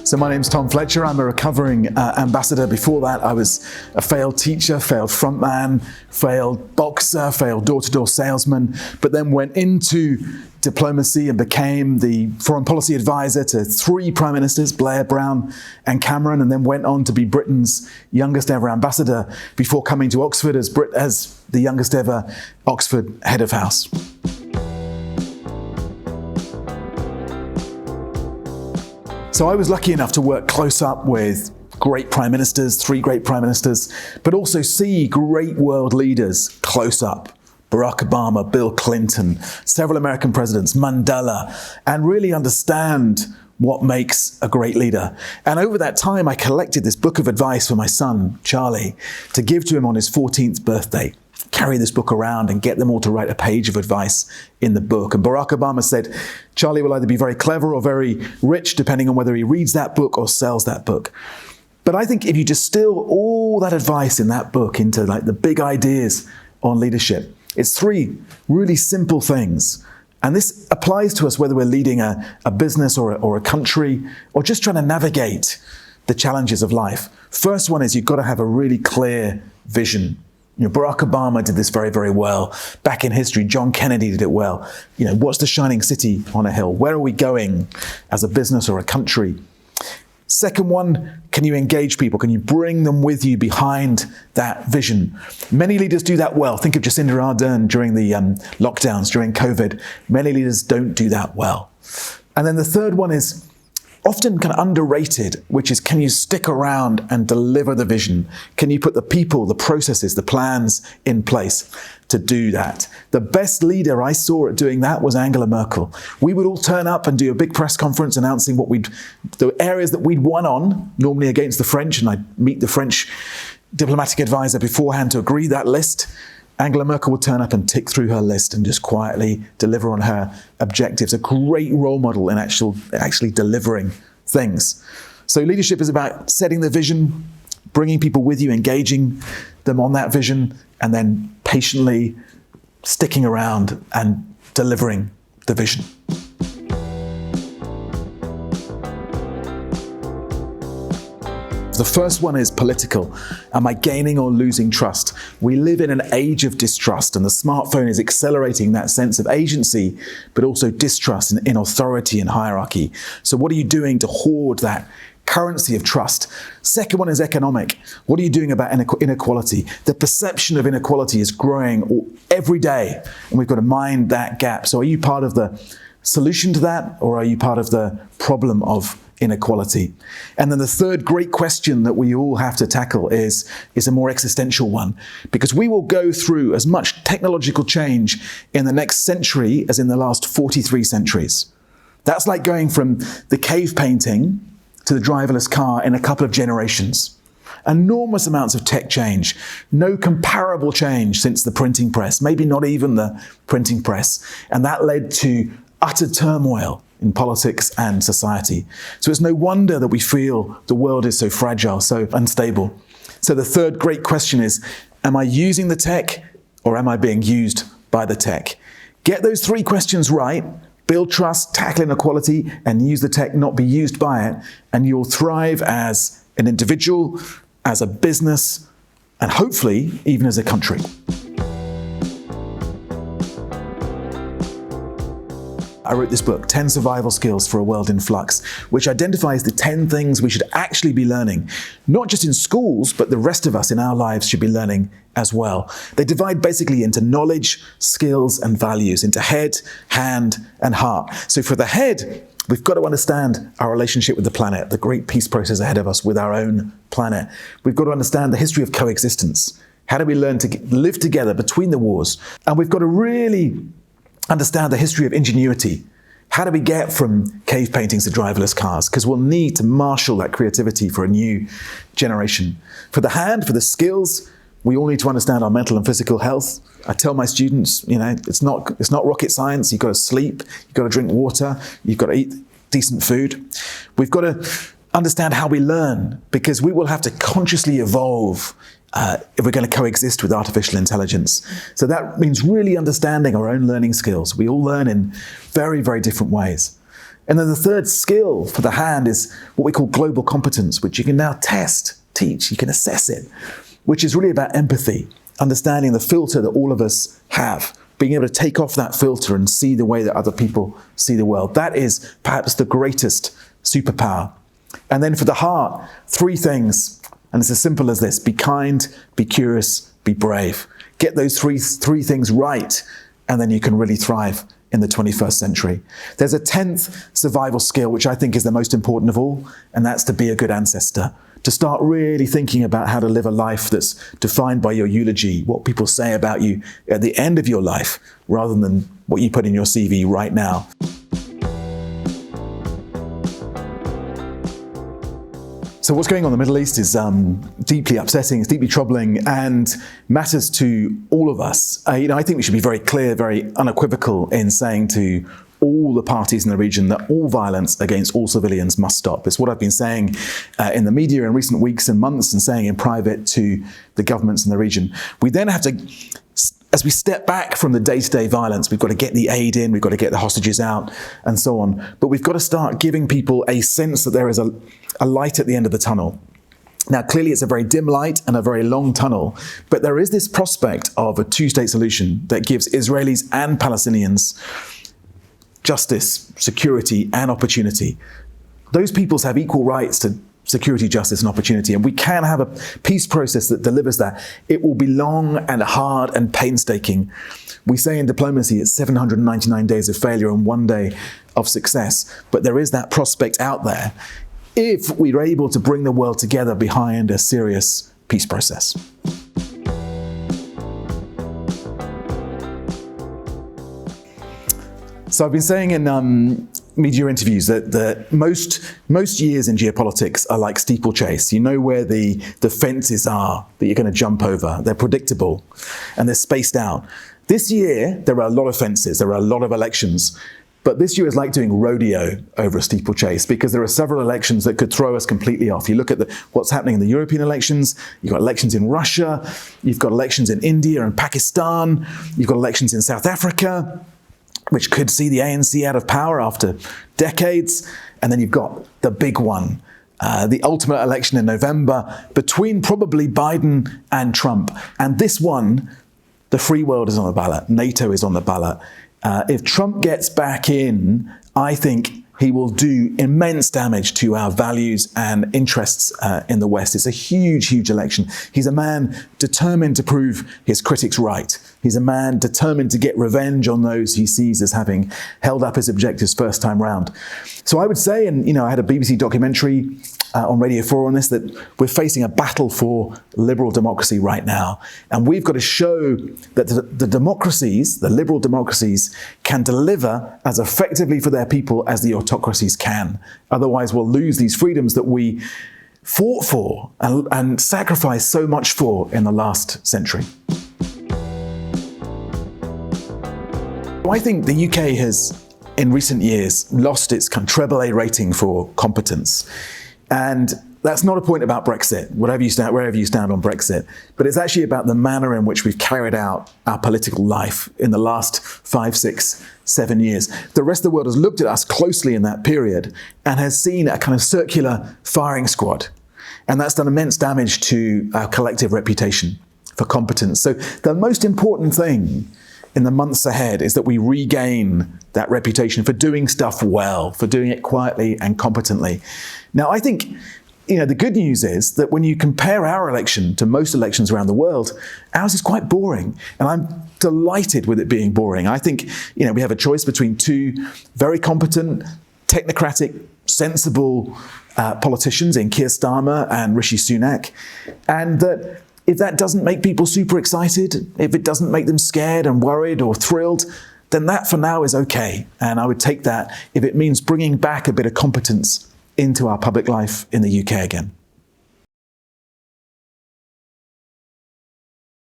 So my name's Tom Fletcher. I'm a recovering ambassador. Before that, I was a failed teacher, failed frontman, failed boxer, failed door-to-door salesman, but then went into diplomacy and became the foreign policy advisor to 3 prime ministers, Blair, Brown and Cameron, and then went on to be Britain's youngest ever ambassador before coming to Oxford as the youngest ever Oxford head of house. So I was lucky enough to work close up with great prime ministers, 3 great prime ministers, but also see great world leaders close up. Barack Obama, Bill Clinton, several American presidents, Mandela, and really understand what makes a great leader. And over that time, I collected this book of advice for my son, Charlie, to give to him on his 14th birthday. Carry this book around and get them all to write a page of advice in the book. And Barack Obama said, Charlie will either be very clever or very rich, depending on whether he reads that book or sells that book. But I think if you distill all that advice in that book into like the big ideas on leadership, it's 3 really simple things. And this applies to us whether we're leading a business or a country or just trying to navigate the challenges of life. First one is you've got to have a really clear vision. Barack Obama did this very, very well. Back in history, John Kennedy did it well. What's the shining city on a hill? Where are we going as a business or a country? Second one, can you engage people? Can you bring them with you behind that vision? Many leaders do that well. Think of Jacinda Ardern during the lockdowns, during COVID. Many leaders don't do that well. And then the third one is often kind of underrated, which is, can you stick around and deliver the vision? Can you put the people, the processes, the plans in place to do that? The best leader I saw at doing that was Angela Merkel. We would all turn up and do a big press conference announcing the areas that we'd won on, normally against the French, and I'd meet the French diplomatic advisor beforehand to agree that list. Angela Merkel would turn up and tick through her list and just quietly deliver on her objectives. A great role model in actually delivering things. So leadership is about setting the vision, bringing people with you, engaging them on that vision, and then patiently sticking around and delivering the vision. The first one is political. Am I gaining or losing trust? We live in an age of distrust, and the smartphone is accelerating that sense of agency, but also distrust in authority and hierarchy. So what are you doing to hoard that currency of trust? Second one is economic. What are you doing about inequality? The perception of inequality is growing every day, and we've got to mind that gap. So are you part of the solution to that, or are you part of the problem of inequality? And then the third great question that we all have to tackle is a more existential one, because we will go through as much technological change in the next century as in the last 43 centuries. That's like going from the cave painting to the driverless car in a couple of generations. Enormous amounts of tech change. No comparable change since the printing press, maybe not even the printing press. And that led to utter turmoil in politics and society. So it's no wonder that we feel the world is so fragile, so unstable. So the third great question is, am I using the tech or am I being used by the tech? Get those 3 questions right, build trust, tackle inequality, and use the tech, not be used by it, and you'll thrive as an individual, as a business, and hopefully even as a country. I wrote this book, 10 Survival Skills for a World in Flux, which identifies the 10 things we should actually be learning, not just in schools, but the rest of us in our lives should be learning as well. They divide basically into knowledge, skills, and values, into head, hand, and heart. So for the head, we've got to understand our relationship with the planet, the great peace process ahead of us with our own planet. We've got to understand the history of coexistence. How do we learn to live together between the wars? And we've got to really understand the history of ingenuity. How do we get from cave paintings to driverless cars? Because we'll need to marshal that creativity for a new generation. For the hand, for the skills, we all need to understand our mental and physical health. I tell my students, it's not rocket science. You've got to sleep, you've got to drink water, you've got to eat decent food. We've got to understand how we learn, because we will have to consciously evolve if we're going to coexist with artificial intelligence. So that means really understanding our own learning skills. We all learn in very, very different ways. And then the third skill for the hand is what we call global competence, which you can now test, teach, you can assess it, which is really about empathy, understanding the filter that all of us have, being able to take off that filter and see the way that other people see the world. That is perhaps the greatest superpower. And then for the heart, 3 things, and it's as simple as this: be kind, be curious, be brave. Get those three things right, and then you can really thrive in the 21st century. There's a 10th survival skill, which I think is the most important of all, and that's to be a good ancestor. To start really thinking about how to live a life that's defined by your eulogy, what people say about you at the end of your life, rather than what you put in your CV right now. So what's going on in the Middle East is deeply upsetting, it's deeply troubling, and matters to all of us. I think we should be very clear, very unequivocal in saying to all the parties in the region that all violence against all civilians must stop. It's what I've been saying in the media in recent weeks and months, and saying in private to the governments in the region. We then have to, as we step back from the day-to-day violence, we've got to get the aid in, we've got to get the hostages out, and so on. But we've got to start giving people a sense that there is a light at the end of the tunnel. Now, clearly it's a very dim light and a very long tunnel, but there is this prospect of a 2-state solution that gives Israelis and Palestinians justice, security, and opportunity. Those peoples have equal rights to security, justice, and opportunity, and we can have a peace process that delivers that. It will be long and hard and painstaking. We say in diplomacy it's 799 days of failure and 1 day of success, but there is that prospect out there if we're able to bring the world together behind a serious peace process. So I've been saying in media interviews that most years in geopolitics are like steeplechase. You know where the fences are that you're going to jump over. They're predictable and they're spaced out. This year, there are a lot of fences. There are a lot of elections. But this year is like doing rodeo over a steeplechase, because there are several elections that could throw us completely off. You look at what's happening in the European elections, you've got elections in Russia, you've got elections in India and Pakistan, you've got elections in South Africa, which could see the ANC out of power after decades. And then you've got the big one, the ultimate election in November between probably Biden and Trump. And this one, the free world is on the ballot. NATO is on the ballot. If Trump gets back in, I think he will do immense damage to our values and interests in the West. It's a huge, huge election. He's a man determined to prove his critics right. He's a man determined to get revenge on those he sees as having held up his objectives first time round. So I would say, and I had a BBC documentary on Radio 4 on this, that we're facing a battle for liberal democracy right now. And we've got to show that the democracies, the liberal democracies, can deliver as effectively for their people as the autocracies can. Otherwise, we'll lose these freedoms that we fought for and sacrificed so much for in the last century. I think the UK has, in recent years, lost its kind of treble A rating for competence. And that's not a point about Brexit, wherever you stand on Brexit, but it's actually about the manner in which we've carried out our political life in the last 5, 6, 7 years. The rest of the world has looked at us closely in that period and has seen a kind of circular firing squad. And that's done immense damage to our collective reputation for competence. So the most important thing in the months ahead is that we regain that reputation for doing stuff well, for doing it quietly and competently. Now, I think, the good news is that when you compare our election to most elections around the world, ours is quite boring. And I'm delighted with it being boring. I think, we have a choice between 2 very competent, technocratic, sensible politicians in Keir Starmer and Rishi Sunak. And that if that doesn't make people super excited, if it doesn't make them scared and worried or thrilled, then that for now is okay. And I would take that if it means bringing back a bit of competence into our public life in the UK again.